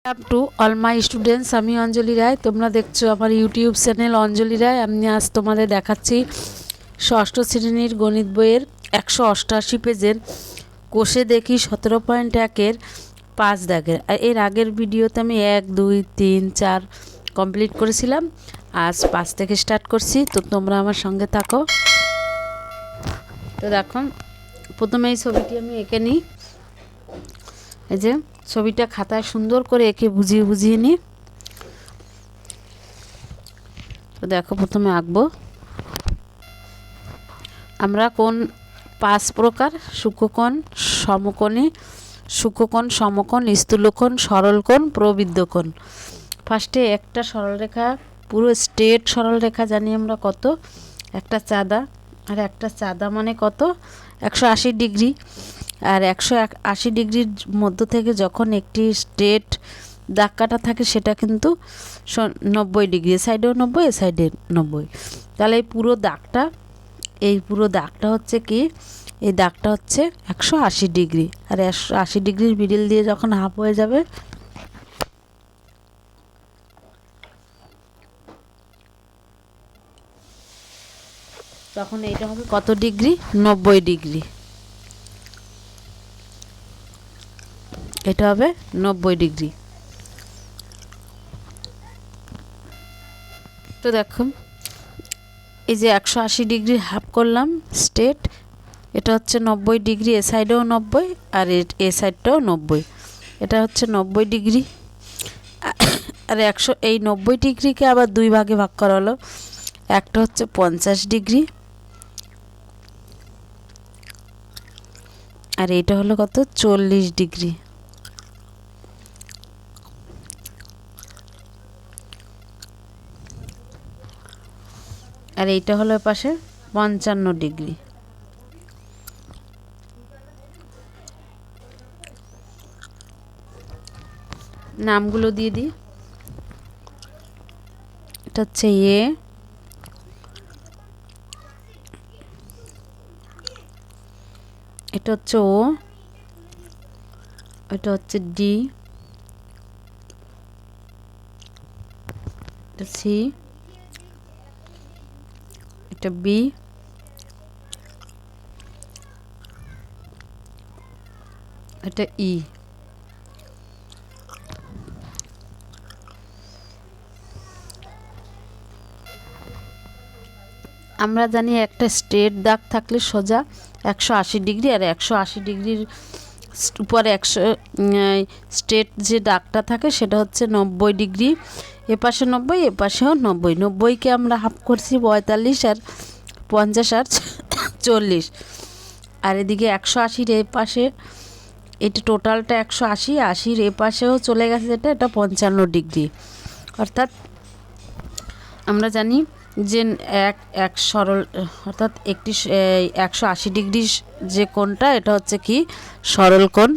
Welcome to all my students. আমি অঞ্জলি রায়, তোমরা দেখছো আমার ইউটিউব চ্যানেল অঞ্জলি রায়। আমি আজ তোমাদের দেখাচ্ছি ষষ্ঠ শ্রেণীর গণিত বইয়ের 188 পেজের কোষে দেখি 17.1-এর 5 দাগের। এর আগের ভিডিওতে আমি 1, 2, 3, 4 কমপ্লিট করেছিলাম। আজ 5 থেকে স্টার্ট করছি, তো তোমরা আমার সঙ্গে থাকো। তো দেখো, প্রথমে এই ছবিটি আমি এঁকে নিই। এই যে ছবিটা খাতায় সুন্দর করে এঁকে বুঝিয়ে নিই। তো দেখো, প্রথমে আঁকবো আমরা কোণ 5 প্রকার: সূক্ষ্মকোণ, সমকোণী, সূক্ষ্মকোণ, সমকোণ, স্থূলকোণ, সরলকোণ, প্রবৃদ্ধকোণ। ফার্স্টে একটা সরলরেখা, পুরো স্ট্রেট সরলরেখা জানি আমরা কত, একটা চাঁদা। আর একটা চাঁদা মানে কত? 180 ডিগ্রি। আর 180 ডিগ্রির মধ্য থেকে যখন একটি স্ট্রেট দাগ কাটা থাকে সেটা কিন্তু 90 ডিগ্রি, এ সাইডেও 90, এ সাইডে 90। তাহলে এই পুরো দাগটা হচ্ছে কি, এই দাগটা হচ্ছে 180 ডিগ্রি। আর 180 ডিগ্রির মিডিল দিয়ে যখন হাফ হয়ে যাবে তখন এইটা হবে কত ডিগ্রি? 90 ডিগ্রি। এটা হবে 90 ডিগ্রি। তো দেখো, এই যে 180 ডিগ্রি হাফ করলাম স্ট্রেট, এটা হচ্ছে 90 ডিগ্রি, এ সাইডেও 90 আর এ সাইডটাও 90। এটা হচ্ছে 90 ডিগ্রি। আর এই 90 ডিগ্রিকে আবার দুই ভাগে ভাগ করা হলো। একটা হচ্ছে 50 ডিগ্রি, আর এইটা হলো কত? 40 ডিগ্রি। আর এইটা হলো পাশে 55 ডিগ্রি। নামগুলো দিয়ে দিই। এটা হচ্ছে এ, এটা হচ্ছে ও, এটা হচ্ছে ডি, এটা সি, এটা বি, এটা ই। আমরা জানি একটা স্ট্রেট দাগ থাকলে সোজা 180 ডিগ্রি, আর 180 ডিগ্রির উপরে স্ট্রেট যে দাগটা থাকে সেটা হচ্ছে 90 ডিগ্রি। এপাশে 90, এপাশেও 90। 90কে আমরা হাফ করছি 45, আর 50 আর 40। আর এদিকে 180-র এপাশে, এটা টোটালটা 180, 80-র এপাশেও চলে গেছে যেটা, এটা 55 ডিগ্রি। অর্থাৎ আমরা জানি যে এক সরল, অর্থাৎ একটি 180 ডিগ্রি যে কোণটা, এটা হচ্ছে কি সরল কোণ।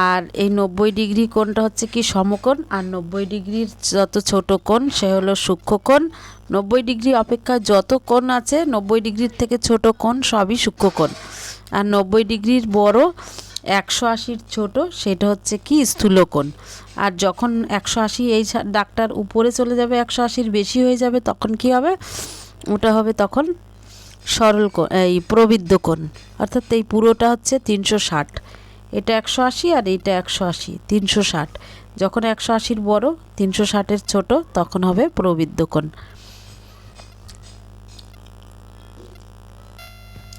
আর এই 90 ডিগ্রি কোণটা হচ্ছে কি সমকোণ। আর 90 ডিগ্রির যত ছোট কোণ সে হলো সূক্ষ্মকোণ। 90 ডিগ্রি অপেক্ষা যত কোণ আছে, 90 ডিগ্রির থেকে ছোট কোণ সবই সূক্ষ্মকোণ। আর 90 ডিগ্রির বড়, 180-র ছোট, সেটা হচ্ছে কি স্থূলকোণ। আর যখন 180 এই দাগটার উপরে চলে যাবে, 180-র বেশি হয়ে যাবে, তখন কি হবে? ওটা হবে তখন সরল কোণ, এই প্রবৃদ্ধ কোণ। অর্থাৎ এই পুরোটা হচ্ছে 360। এটা 180 আর এইটা 180, 360। যখন 180-র বড়, 360-এর ছোট, তখন হবে প্রবৃদ্ধ কোণ।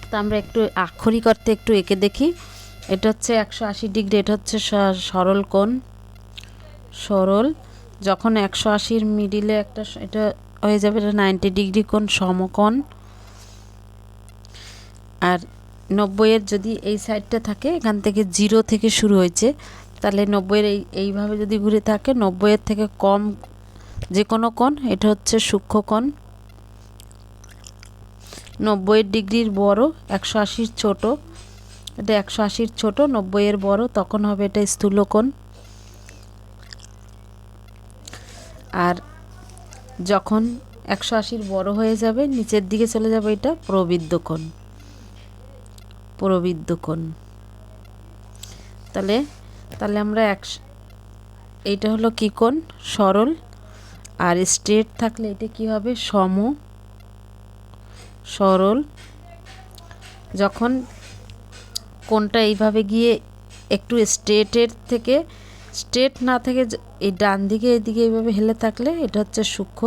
তো আমরা একটু আক্ষরিক অর্থে একটু এঁকে দেখি। এটা হচ্ছে 180 ডিগ্রি, এটা হচ্ছে সরল কোণ, সরল। যখন 180-র মিডিলে একটা, এটা হয়ে যাবে, এটা 90 ডিগ্রি কোণ, সমকোণ। আর 90-এর যদি এই সাইডটা থাকে, এখান থেকে 0 থেকে শুরু হয়েছে, তাহলে 90-এর এইভাবে যদি ঘুরে থাকে, 90-এর থেকে কম যে কোনো কোণ, এটা হচ্ছে সূক্ষ্মকোণ। 90 ডিগ্রির বড়, 180-র ছোট, এটা 180-র ছোট, 90-এর বড়, তখন হবে এটা স্থূলকোণ। আর যখন 180-র বড় হয়ে যাবে, নিচের দিকে চলে যাবে, এটা প্রবৃদ্ধ কোণ, প্রবৃদ্ধ কোণ। তাহলে আমরা এইটা হলো কি কোণ? সরল। আর স্ট্রেট থাকলে এটা কি হবে? সম। সরল। যখন কোণটা এইভাবে গিয়ে একটু স্ট্রেটের থেকে, স্ট্রেট না থেকে এই ডান দিকে এদিকে এইভাবে হেলে থাকলে এটা হচ্ছে সূক্ষ্ম।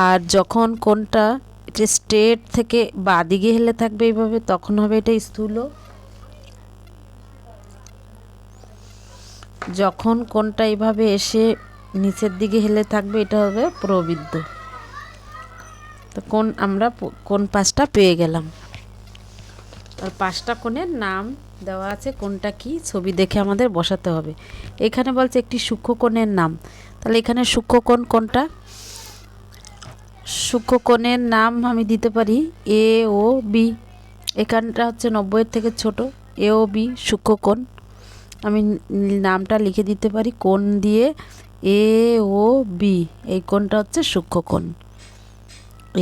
আর যখন কোণটা এটা স্ট্রেট থেকে বাঁ দিকে হেলে থাকবে এইভাবে, তখন হবে এটা স্থূল। যখন কোণটা এইভাবে এসে নিচের দিকে হেলে থাকবে এটা হবে প্রবৃদ্ধ। তো কোণ আমরা কোণ 5টা পেয়ে গেলাম। আর 5টা কোণের নাম দেওয়া আছে, কোনটা কি ছবি দেখে আমাদের বসাতে হবে। এখানে বলছে একটি সূক্ষ্মকোণের নাম, তাহলে এখানে সূক্ষ্মকোণ কোনটা? সূক্ষ্মকোণের নাম আমি দিতে পারি এ ও বি। এখানটা হচ্ছে 90-এর থেকে ছোট, এ ও বি সূক্ষ্মকোণ। আমি নামটা লিখে দিতে পারি কোণ দিয়ে, এ ও বি, এই কোণটা হচ্ছে সূক্ষ্মকোণ,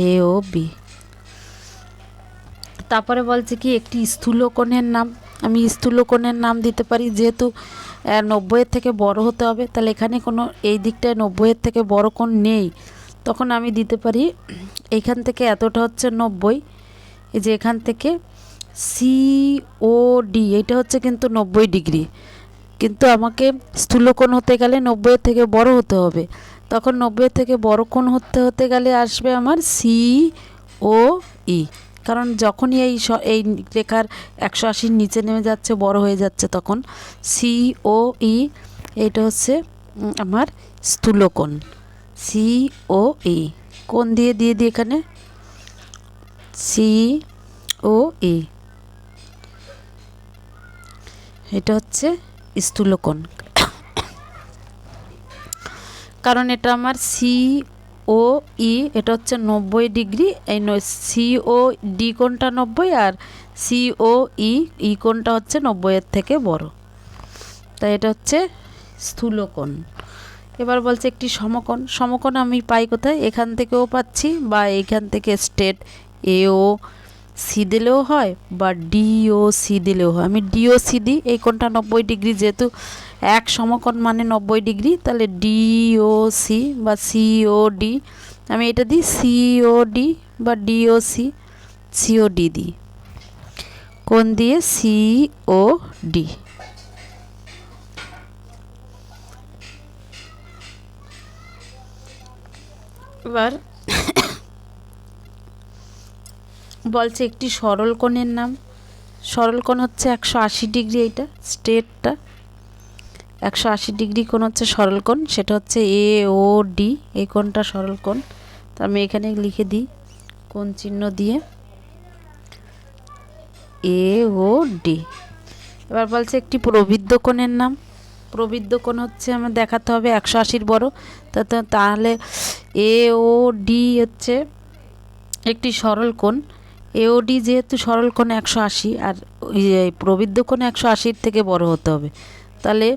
এ ও বি। তারপরে বলছে কি একটি স্থূলকোণের নাম, আমি স্থূলকোণের নাম দিতে পারি, যেহেতু 90-এর থেকে বড় হতে হবে, তাহলে এখানে কোনো এই দিকটায় 90-এর থেকে বড় কোণ নেই, তখন আমি দিতে পারি এইখান থেকে এতটা হচ্ছে 90, এই যে এখান থেকে সি ও ডি, এটা হচ্ছে কিন্তু 90 ডিগ্রি, কিন্তু আমাকে স্থূলকোণ হতে গেলে 90-এর থেকে বড় হতে হবে, তখন 90-এর থেকে বড় কোণ হতে গেলে আসবে আমার সি ও ই। কারণ যখনই এই রেখার 180 নিচে নেমে যাচ্ছে, বড় হয়ে যাচ্ছে, তখন সি ও ই, এটা হচ্ছে আমার স্থূলকোণ, সি ও ই। কোণ দিয়ে দিই এখানে সি ও ই, এটা হচ্ছে স্থূলকোণ। কারণ এটা আমার সি ও ই, এটা হচ্ছে 90 ডিগ্রি, এই সি ও ডি কোণটা 90, আর সি ও ই কোণটা হচ্ছে 90-এর থেকে বড়, তাই এটা হচ্ছে স্থূলকোণ। এবার বলছে একটি সমকোণ। সমকোণ আমি পাই কোথায়? এখান থেকেও পাচ্ছি, বা এইখান থেকে স্ট্রেট এ ও সি দিলেও হয়, বা ডি ও সি দিলেও হয়। আমি ডি ও সি দিই, এই কোণটা 90 ডিগ্রি, যেহেতু এক সমকোণ মানে 90 ডিগ্রি, তাহলে ডি ও সি বা সি ও ডি, আমি এটা দিই সি ও ডি বা ডি ও সি, সি ও ডি দিই, কোণ দিয়ে সি ও ডি। এবার বলছে একটি সরল কোণের নাম। সরল কোণ হচ্ছে 180 ডিগ্রি, এইটা স্ট্রেটটা 180 ডিগ্রি কোণ হচ্ছে সরল কোণ, সেটা হচ্ছে এ ও ডি, এই কোণটা সরল কোণ। তো আমি এখানে লিখে দিই কোণ চিহ্ন দিয়ে এ ও ডি। এবার বলছে একটি প্রবৃদ্ধ কোণের নাম। প্রবৃদ্ধ কোণ হচ্ছে আমার দেখাতে হবে 180 বড়, তাহলে এ ও ডি হচ্ছে একটি সরল কোণ। এওডি যেহেতু সরল কোণ 180, আর প্রবৃদ্ধ কোণ 180-র থেকে বড় হতে হবে, তাহলে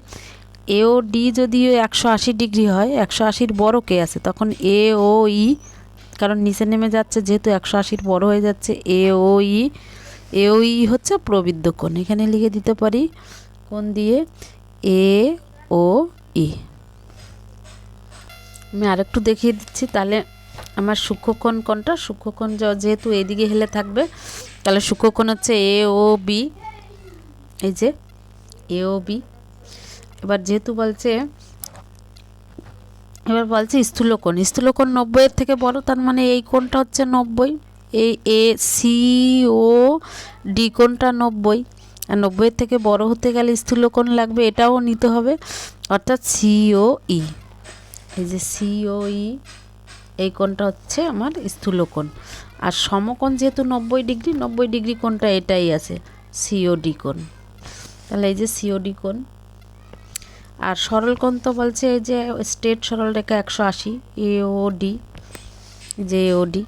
এওডি যদি 180 ডিগ্রি হয়, 180-র বড় কে আছে, তখন এ ও ই, কারণ নিচে নেমে যাচ্ছে যেহেতু 180-র বড় হয়ে যাচ্ছে, এ ও ই, এ ও ই হচ্ছে প্রবৃদ্ধ কোণ। এখানে লিখে দিতে পারি কোণ দিয়ে এ ও ই। আমি আরেকটু দেখিয়ে দিচ্ছি, তাহলে আমার সূক্ষ্মকোণ কোনটা? সূক্ষ্মকোণ যেহেতু এইদিকে হেলে থাকবে, তাহলে সূক্ষ্মকোণ হচ্ছে এ ও বি, এই যে এ ও বি। এবার যেহেতু বলছে, এবার বলছে স্থূলকোণ। স্থূলকোণ 90-এর থেকে বড়, তার মানে এই কোণটা হচ্ছে 90, এই এ সি ও ডি কোণটা 90, আর 90-এর থেকে বড় হতে গেলে স্থূলকোণ লাগবে, এটাও নিতে হবে, অর্থাৎ সি ও ই। এই যে সি ও ই, এই কোণটা হচ্ছে আমার স্থূলকোণ। আর সমকোণ যেহেতু 90 ডিগ্রি, 90 ডিগ্রি কোণটা এটাই আছে, সিওডি কোণ। তাহলে এই যে সিওডি কোণ। আর সরল কোণ তো বলছে এই যে স্ট্রেট সরল রেখা 180, এওডি, যে এওডি।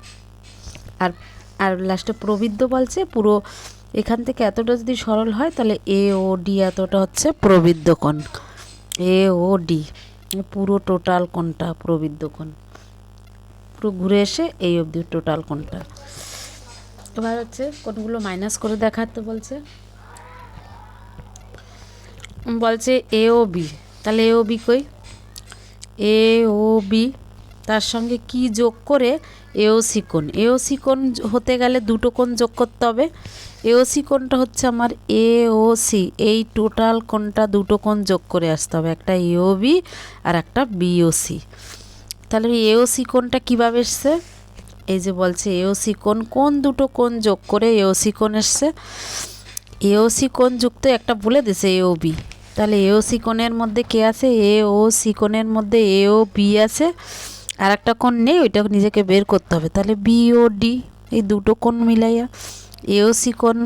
আর আর লাস্টে প্রবৃদ্ধ বলছে পুরো এখান থেকে এতটা যদি সরল হয়, তাহলে এওডি এতটা হচ্ছে প্রবৃদ্ধ কোণ, এওডি পুরো টোটাল কোণটা প্রবৃদ্ধ কোণ, পুরো ঘুরে এসে এই অবধি টোটাল কোণটা। এবার হচ্ছে কোণগুলো মাইনাস করে দেখাতে বলছে। বলছে এ ও বি, তাহলে এ ও বি কই, এ ও বি তার সঙ্গে কি যোগ করে এওসি কোণ, এওসি কোণ হতে গেলে দুটো কোণ যোগ করতে হবে। এওসি কোণটা হচ্ছে আমার এওসি, এই টোটাল কোণটা দুটো কোণ যোগ করে আসতে হবে, একটা এওবি আর একটা বিওসি। তাহলে এওসি কোণটা কীভাবে এসছে, এই যে বলছে এওসি কোণ, কোন দুটো কোণ যোগ করে এওসি কোণ এসছে। এওসি কোণ যুক্ত একটা বলে দিছে এওবি, তাহলে এওসি কোণের মধ্যে কে আছে, এওসি কোণের মধ্যে এও বি আছে, আর একটা কোণ নেই, ওইটা নিজেকে বের করতে হবে। তাহলে বিওডি, এই দুটো কোণ মিলাইয়া এওসি কোণ,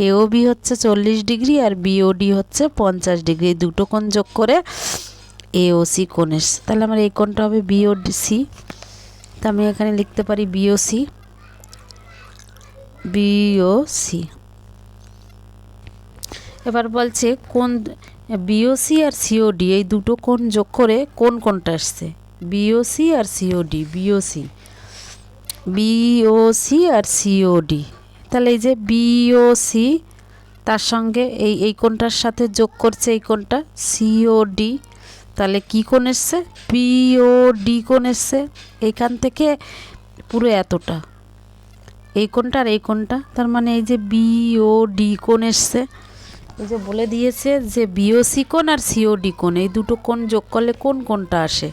এওবি হচ্ছে 40 ডিগ্রি আর বিওডি হচ্ছে 50 ডিগ্রি, এই দুটো কোণ যোগ করে এওসি কোণ এসছে। তাহলে আমার এই কোণটা হবে বিওসি, তা আমি এখানে লিখতে পারি বিওসি, বিওসি। এবার বলছে কোন বিওসি আর সিওডি এই দুটো কোণ যোগ করে কোন কোণটা আসছে, বিওসি আর সিওডি, বিওসি, বিওসি আর সিওডি। তাহলে এই যে বিওসি তার সঙ্গে এই কোণটার সাথে যোগ করছে এই কোণটা সিওডি, তাহলে কি কোণ এসছে, বিওডি কোণ এসছে। এইখান থেকে পুরো এতটা, এই কোণটা আর এই কোণটা, তার মানে এই যে বিওডি কোণ এসছে। এই যে বলে দিয়েছে যে বিওসি কোণ আর সিওডি কোণ এই দুটো কোণ যোগ করলে কোন কোণটা আসে,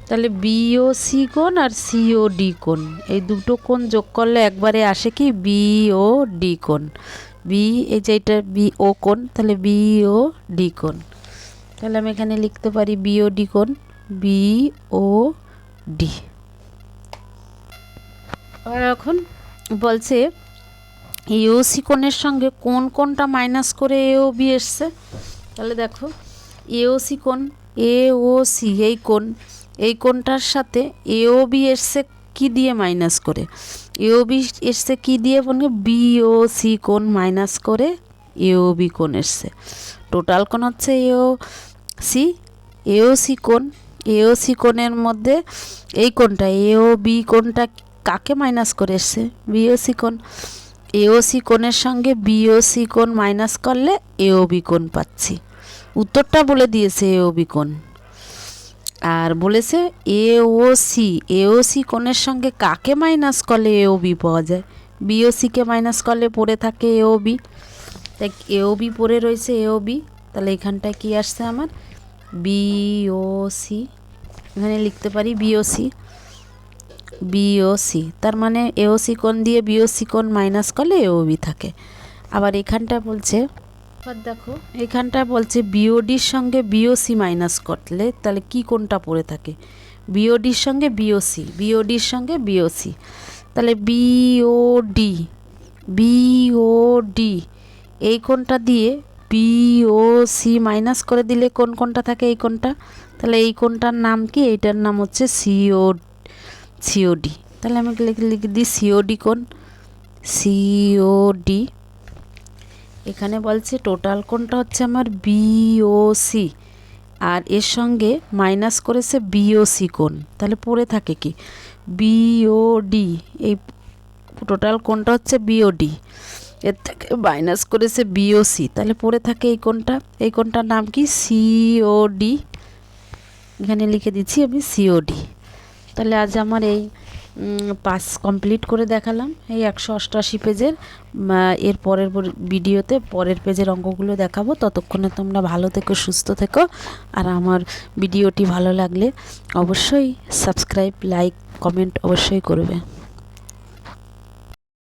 তাহলে বিওসি কোণ আর সিওডি কোণ এই দুটো কোণ যোগ করলে একবারে আসে কি বিওডি কোণ, বি এই যে এটা বিও কোণ, তাহলে বিওডি কোণ। তাহলে আমি এখানে লিখতে পারি বিওডি কোণ, বিওডি। আর এখন বলছে এওসি কোণের সঙ্গে কোন কোণটা মাইনাস করে এওবি এসছে, তাহলে দেখো এওসি কোণ, এওসি এই কোণ, এই কোণটার সাথে এওবি এসছে কি দিয়ে মাইনাস করে, এওবি এসছে কি দিয়ে বলবে বিওসি কোণ মাইনাস করে এওবি কোণ এসছে। টোটাল কোণ হচ্ছে এওসি, এওসি কোণ, এওসি কোণের মধ্যে এই কোণটা এওবি কোণটা কাকে মাইনাস করে এসছে, বিওসি কোণ, এওসি কোণের সঙ্গে বিওসি কোণ মাইনাস করলে এওবি কোণ পাচ্ছি। উত্তরটা বলে দিয়েছে এওবি কোণ, আর বলেছে এওসি, এওসি কোণের সঙ্গে কাকে মাইনাস করলে এওবি পাওয়া যায়, বিওসিকে মাইনাস করলে পড়ে থাকে এওবি, তাই এওবি পড়ে রয়েছে এওবি, তাহলে এখানটায় কি আসছে আমার বিওসি, এখানে লিখতে পারি বিওসি, বিওসি, তার মানে এওসি কোণ দিয়ে বিওসি কোণ মাইনাস করলে এওবি থাকে। আবার এখানটা বলছে, এবার দেখো এখানটা বলছে বিওডির সঙ্গে বিওসি মাইনাস করলে তাহলে কি কোণটা পড়ে থাকে, বিওডির সঙ্গে বিওসি, বিওডির সঙ্গে বিওসি, তাহলে বিওডি, বিওডি এই কোণটা দিয়ে বিওসি মাইনাস করে দিলে কোন কোণটা থাকে, এই কোণটা, তাহলে এই কোণটার নাম কি, এইটার নাম হচ্ছে সিওডি। তাহলে আমি লিখে দিই সিওডি কোণ, সিওডি। এখানে বলছে টোটাল কোণটা হচ্ছে আমার বিওসি আর এর সঙ্গে মাইনাস করেছে বিওসি কোণ, তাহলে পড়ে থাকে কি বিওডি, এই টোটাল কোণটা হচ্ছে বিওডি, এর থেকে মাইনাস করেছে বিওসি, তাহলে পড়ে থাকে এই কোণটা, এই কোণটার নাম কি সিওডি, এখানে লিখে দিচ্ছি আমি সিওডি। তাহলে আজ আমার এই পাস কমপ্লিট করে দেখালাম এই 188 পেজের, এর পরের ভিডিওতে পরের পেজের অঙ্কগুলো দেখাবো। ততক্ষণে তোমরা ভালো থেকো, সুস্থ থেকো, আর আমার ভিডিওটি ভালো লাগলে অবশ্যই সাবস্ক্রাইব, লাইক, কমেন্ট অবশ্যই করবে।